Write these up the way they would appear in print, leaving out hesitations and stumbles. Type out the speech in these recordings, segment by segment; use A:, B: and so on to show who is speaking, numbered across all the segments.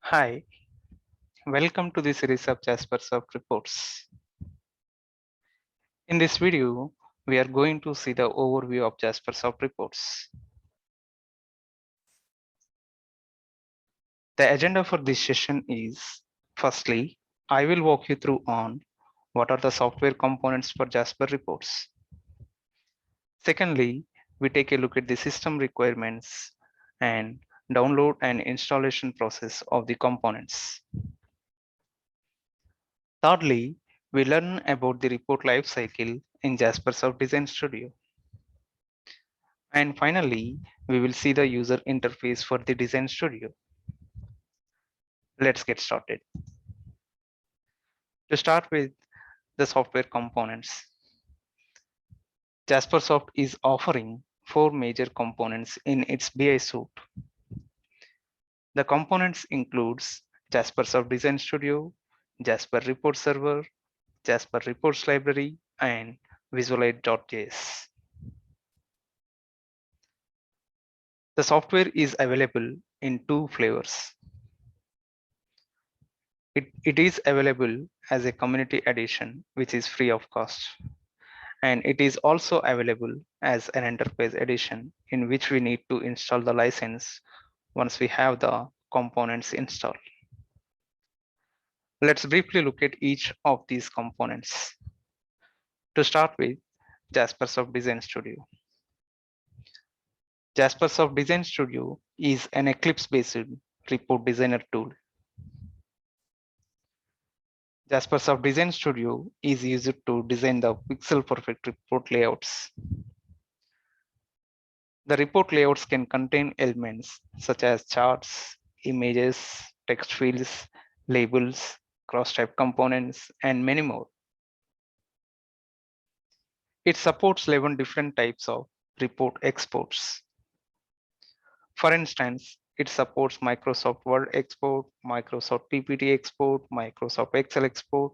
A: Hi, welcome to the series of Jaspersoft reports. In this video, we are going to see the overview of Jaspersoft reports. The agenda for this session is, firstly, I will walk you through on what are the software components for Jasper reports. Secondly, we take a look at the system requirements and download and installation process of the components. Thirdly, we learn about the report lifecycle in Jaspersoft Design Studio. And finally, we will see the user interface for the Design Studio. Let's get started. To start with the software components, Jaspersoft is offering 4 major components in its BI suite. The components includes Jaspersoft Design Studio, Jasper Report Server, Jasper Reports Library, and Visualite.js. The software is available in 2 flavors. It is available as a community edition, which is free of cost. And it is also available as an enterprise edition in which we need to install the license once we have the components installed. Let's briefly look at each of these components. To start with, Jaspersoft Design Studio. Jaspersoft Design Studio is an Eclipse-based report designer tool. Jaspersoft Design Studio is used to design the pixel-perfect report layouts. The report layouts can contain elements such as charts, images, text fields, labels, cross-type components, and many more. It supports 11 different types of report exports. For instance, it supports Microsoft Word export, Microsoft PPT export, Microsoft Excel export,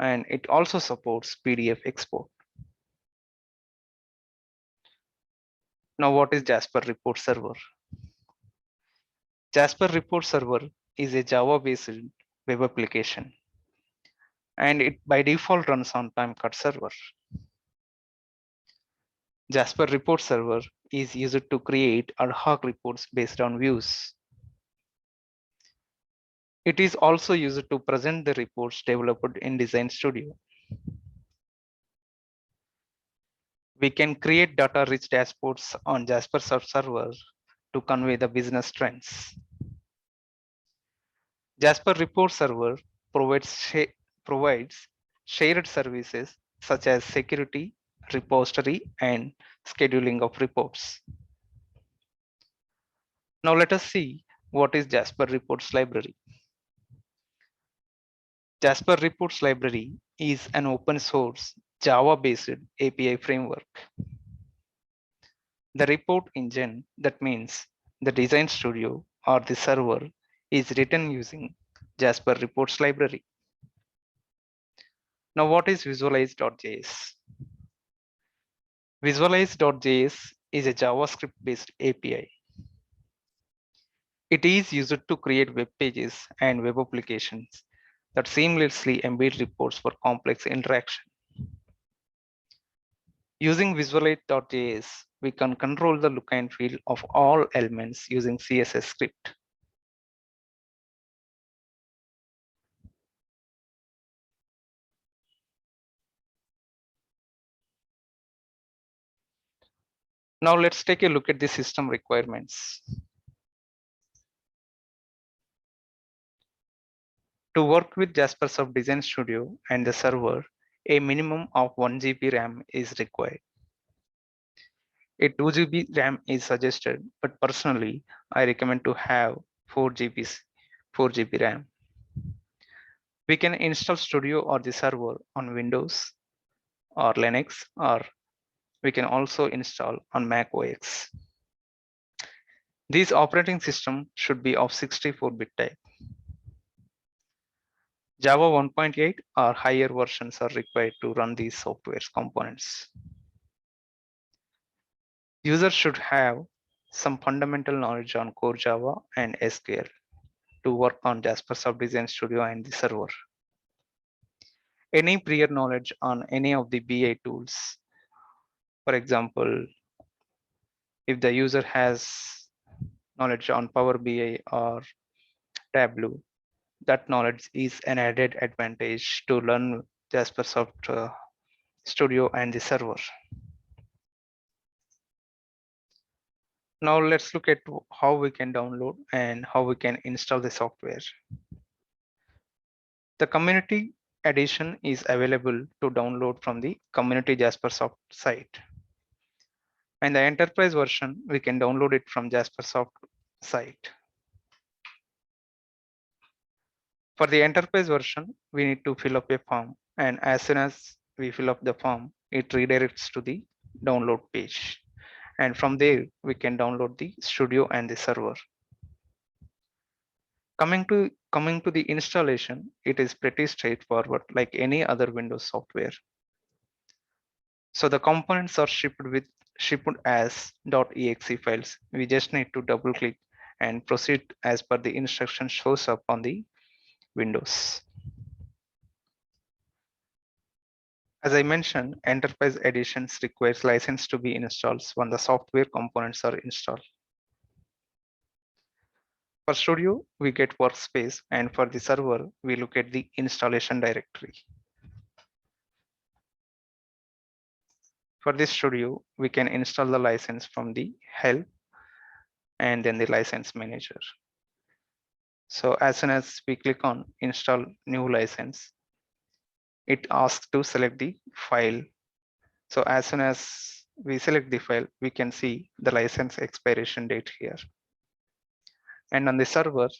A: and it also supports PDF export. Now, what is Jasper Report Server? Jasper Report Server is a Java-based web application, and it by default runs on Timecast server. Jasper Report Server is used to create ad hoc reports based on views. It is also used to present the reports developed in Design Studio. We can create data-rich dashboards on Jasper Server to convey the business trends. Jasper Report Server provides shared services such as security, repository, and scheduling of reports. Now let us see what is Jasper Reports Library. Jasper Reports Library is an open source Java-based API framework. The report engine, that means the Design Studio or the server, is written using Jasper Reports Library. Now what is Visualize.js? Visualize.js is a JavaScript-based API. It is used to create web pages and web applications that seamlessly embed reports for complex interaction. Using Visualize.js, we can control the look and feel of all elements using CSS script. Now let's take a look at the system requirements. To work with Jaspersoft Design Studio and the server, a minimum of 1 GB RAM is required. A 2 GB RAM is suggested, but personally, I recommend to have 4 GB RAM. We can install Studio or the server on Windows or Linux, or we can also install on Mac OS. These operating systems should be of 64-bit type. Java 1.8 or higher versions are required to run these software components. Users should have some fundamental knowledge on core Java and SQL. to work on Jaspersoft Design Studio and the server. Any prior knowledge on any of the BI tools, for example, if the user has knowledge on Power BI or Tableau, that knowledge is an added advantage to learn Jaspersoft Studio and the server. Now let's look at how we can download and how we can install the software. The community edition is available to download from the community Jaspersoft site. And the enterprise version, we can download it from Jaspersoft site. For the enterprise version, we need to fill up a form, and as soon as we fill up the form, it redirects to the download page. And from there, we can download the studio and the server. Coming to the installation, it is pretty straightforward like any other Windows software. So the components are shipped as .exe files. We just need to double click and proceed as per the instruction shows up on the Windows. As I mentioned, enterprise editions requires license to be installed when the software components are installed. For Studio, we get workspace, and for the server, we look at the installation directory. For this Studio, we can install the license from the help and then the license manager. So as soon as we click on install new license, it asks to select the file. So as soon as we select the file, we can see the license expiration date here. And on the server,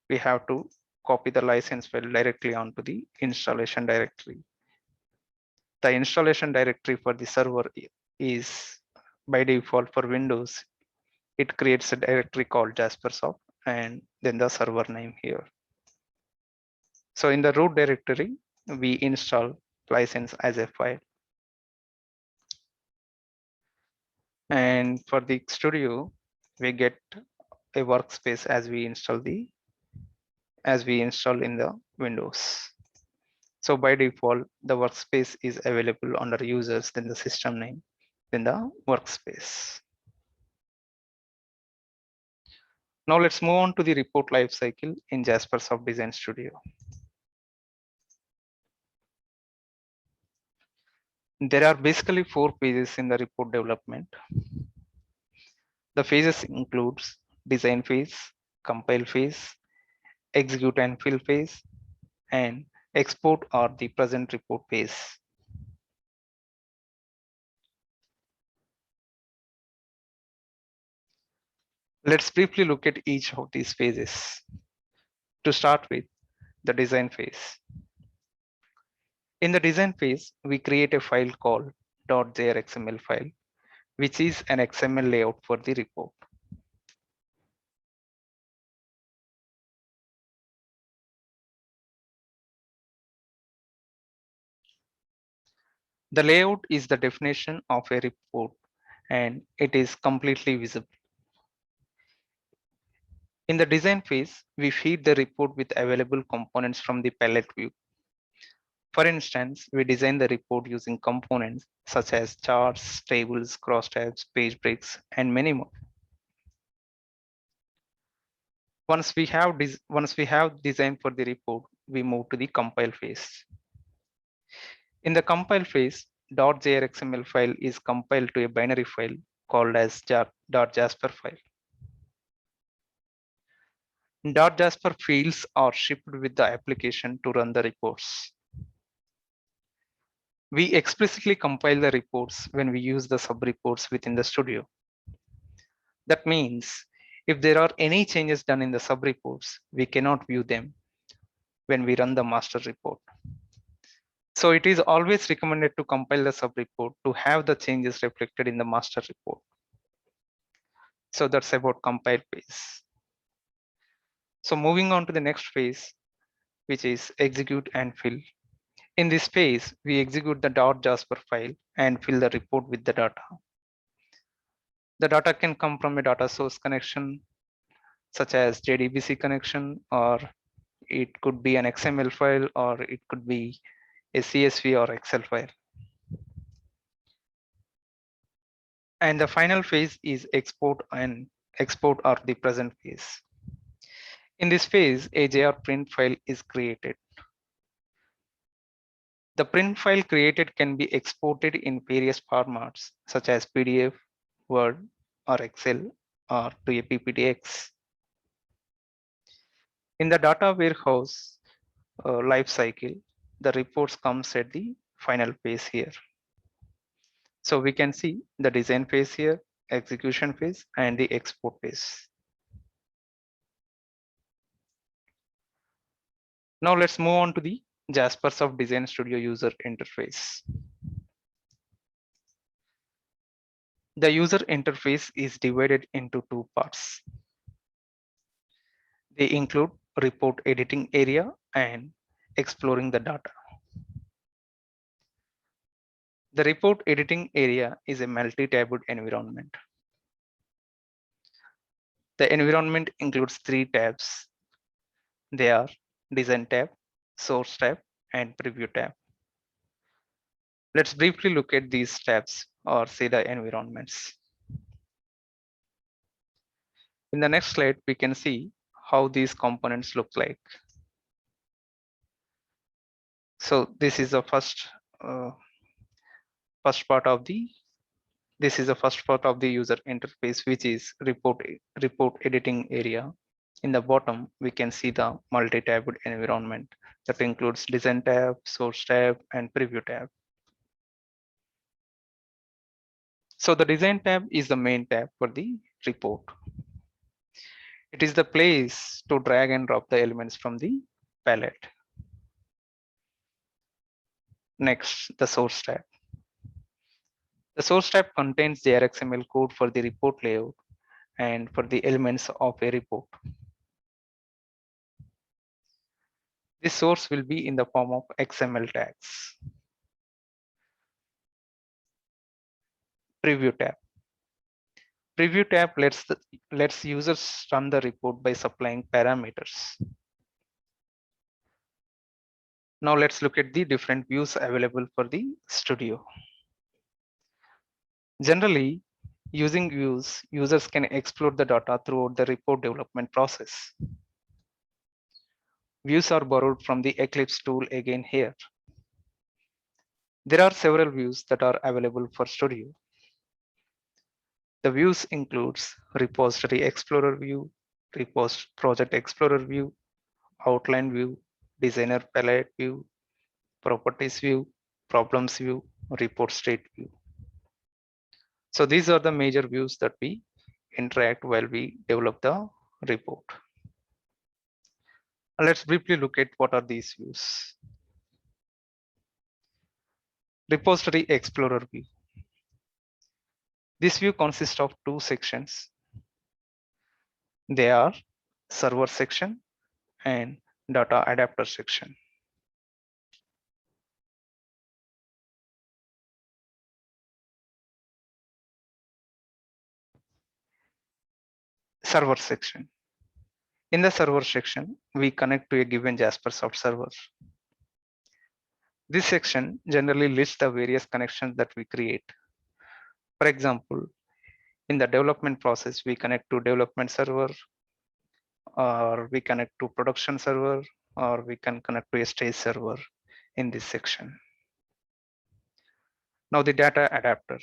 A: we have to copy the license file directly onto the installation directory. The installation directory for the server is by default for Windows. It creates a directory called Jaspersoft and then the server name here. So in the root directory, we install license as a file. And for the studio, we get a workspace as we install in the Windows. So by default, the workspace is available under users, then the system name, then the workspace. Now let's move on to the report lifecycle in Jaspersoft Design Studio. There are basically 4 phases in the report development. The phases includes design phase, compile phase, execute and fill phase, and export or the present report phase. Let's briefly look at each of these phases. To start with, the design phase. In the design phase, we create a file called .jrxml file, which is an XML layout for the report. The layout is the definition of a report and it is completely visible. In the design phase, we feed the report with available components from the palette view. For instance, we design the report using components such as charts, tables, crosstabs, page breaks, and many more. Once we have design for the report, we move to the compile phase. In the compile phase, .jrxml file is compiled to a binary file called as .jasper file. .jasper fields are shipped with the application to run the reports. We explicitly compile the reports when we use the sub-reports within the studio. That means if there are any changes done in the sub-reports, we cannot view them when we run the master report. So it is always recommended to compile the sub-report to have the changes reflected in the master report. So that's about compile phase. So moving on to the next phase, which is execute and fill. In this phase, we execute the .jasper file and fill the report with the data. The data can come from a data source connection, such as JDBC connection, or it could be an XML file, or it could be a CSV or Excel file. And the final phase is export, and export or the present phase. In this phase, a JR print file is created. The print file created can be exported in various formats such as PDF, Word, or Excel, or to a PPTX. In the data warehouse life cycle, the reports comes at the final phase here. So we can see the design phase here, execution phase, and the export phase. Now let's move on to the Jaspersoft Design Studio user interface. The user interface is divided into two parts. They include report editing area and exploring the data. The report editing area is a multi-tabbed environment. The environment includes three tabs. They are Design tab, Source tab, and Preview tab. Let's briefly look at these tabs, or say the environments. In the next slide, we can see how these components look like. So this is the first part of the user interface, which is report editing area. In the bottom, we can see the multi-tabbed environment that includes Design tab, Source tab, and Preview tab. So the Design tab is the main tab for the report. It is the place to drag and drop the elements from the palette. Next, the Source tab. The Source tab contains the XML code for the report layout and for the elements of a report. This source will be in the form of XML tags. Preview tab. Preview tab lets users run the report by supplying parameters. Now let's look at the different views available for the studio. Generally, using views, users can explore the data throughout the report development process. Views are borrowed from the Eclipse tool again here. There are several views that are available for Studio. The views includes Repository Explorer view, Project Explorer view, Outline view, Designer Palette view, Properties view, Problems view, Report State view. So these are the major views that we interact while we develop the report. Let's briefly look at what are these views. Repository Explorer view. This view consists of two sections. They are server section and data adapter section. Server section. In the server section, we connect to a given Jaspersoft server. This section generally lists the various connections that we create. For example, in the development process, we connect to development server, or we connect to production server, or we can connect to a stage server in this section. Now the data adapter.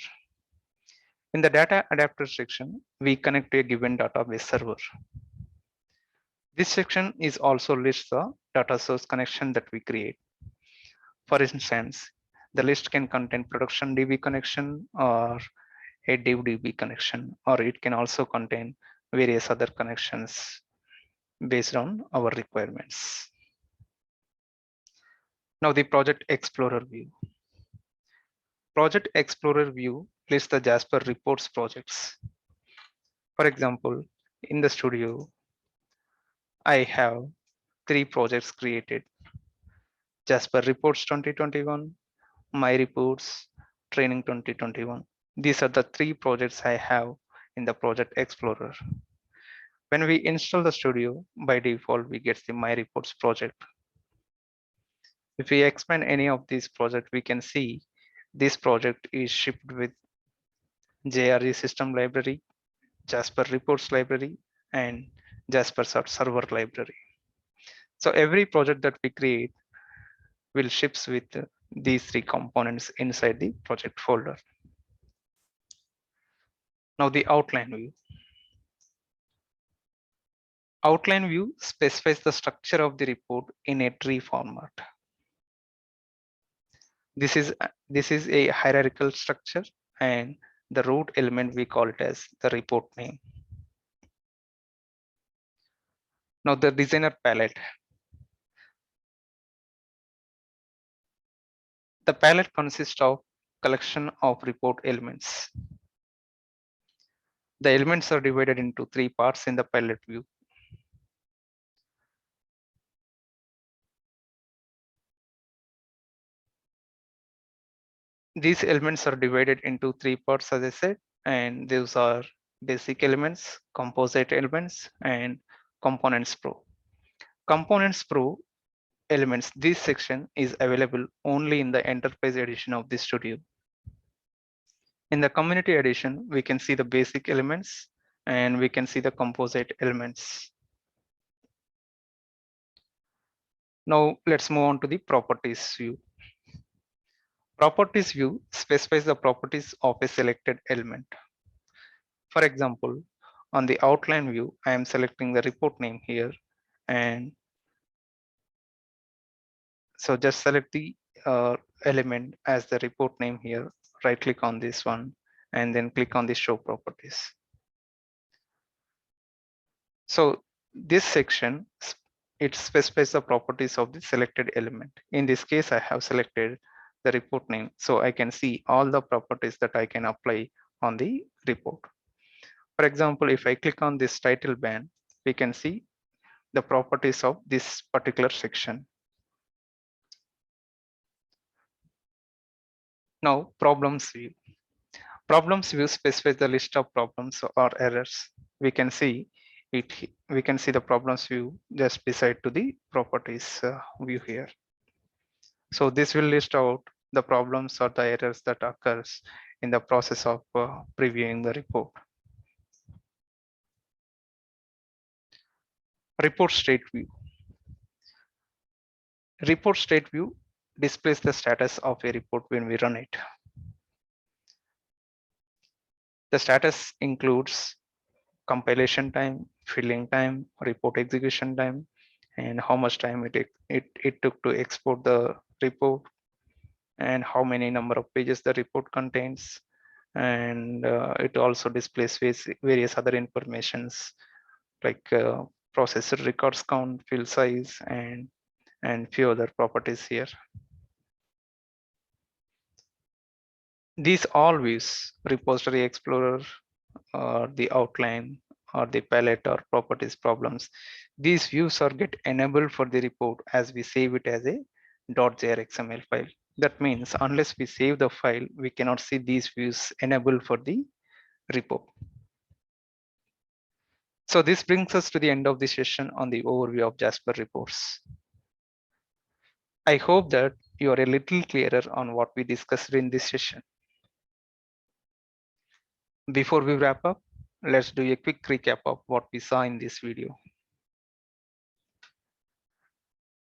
A: In the data adapter section, we connect to a given database server. This section is also lists the data source connection that we create. For instance, the list can contain production DB connection or a DB connection, or it can also contain various other connections based on our requirements. Now the Project Explorer view. Project Explorer view lists the Jasper reports projects. For example, in the studio, I have 3 projects created: Jasper Reports 2021, My Reports, Training 2021. These are the 3 projects I have in the Project Explorer. When we install the studio, by default, we get the My Reports project. If we expand any of these projects, we can see this project is shipped with JRE system library, Jasper reports library, and Jasper server library. So every project that we create will ships with these three components inside the project folder. Now the outline view. Outline view specifies the structure of the report in a tree format. This is a hierarchical structure, and the root element we call it as the report name. Now the designer palette. The palette consists of collection of report elements. The elements are divided into three parts in the palette view. These elements are divided into three parts, as I said, and those are basic elements, composite elements, and components pro. Components pro elements, this section is available only in the enterprise edition of the studio. In the community edition, we can see the basic elements and we can see the composite elements. Now let's move on to the properties view. Properties view specifies the properties of a selected element. For example, on the outline view, I am selecting the report name here, and so just select the element as the report name here, right click on this one, and then click on the show properties. So this section, it specifies the properties of the selected element. In this case, I have selected the report name, so I can see all the properties that I can apply on the report. For example, if I click on this title band, we can see the properties of this particular section. Now, problems view. Problems view specifies the list of problems or errors. We can see it. We can see the problems view just beside to the properties view here. So this will list out the problems or the errors that occurs in the process of previewing the report. Report state view. Report state view displays the status of a report when we run it. The status includes compilation time, filling time, report execution time, and how much time it took to export the report, and how many number of pages the report contains. And it also displays various other informations like processor records count, field size, and few other properties here. These all views, repository explorer, or the outline, or the palette, or properties problems, these views are get enabled for the report as we save it as a .jrxml file. That means unless we save the file, we cannot see these views enabled for the report. So this brings us to the end of the session on the overview of Jasper reports. I hope that you are a little clearer on what we discussed in this session. Before we wrap up, let's do a quick recap of what we saw in this video.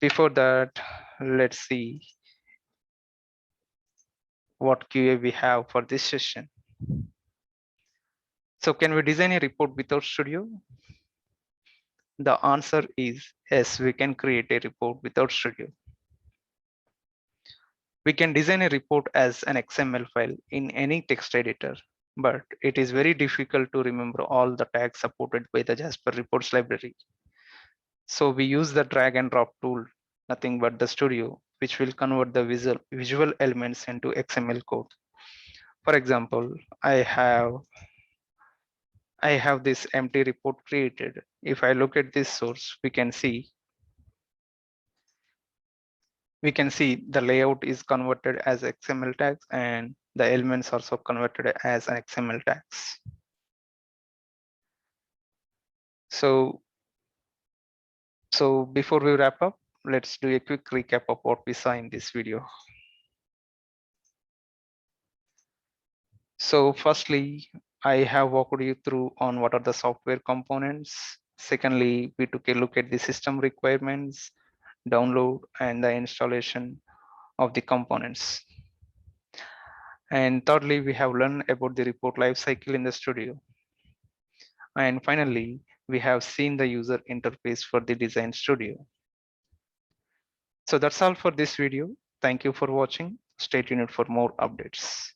A: Before that, let's see what QA we have for this session. So can we design a report without Studio? The answer is yes, we can create a report without Studio. We can design a report as an XML file in any text editor, but it is very difficult to remember all the tags supported by the Jasper reports library. So we use the drag and drop tool, nothing but the Studio, which will convert the visual elements into XML code. For example, I have this empty report created. If I look at this source, we can see the layout is converted as XML tags, and the elements also converted as an XML tags. So before we wrap up, let's do a quick recap of what we saw in this video. So firstly, I have walked you through on what are the software components. Secondly, we took a look at the system requirements, download, and the installation of the components. And thirdly, we have learned about the report lifecycle in the studio. And finally, we have seen the user interface for the design studio. So that's all for this video. Thank you for watching. Stay tuned for more updates.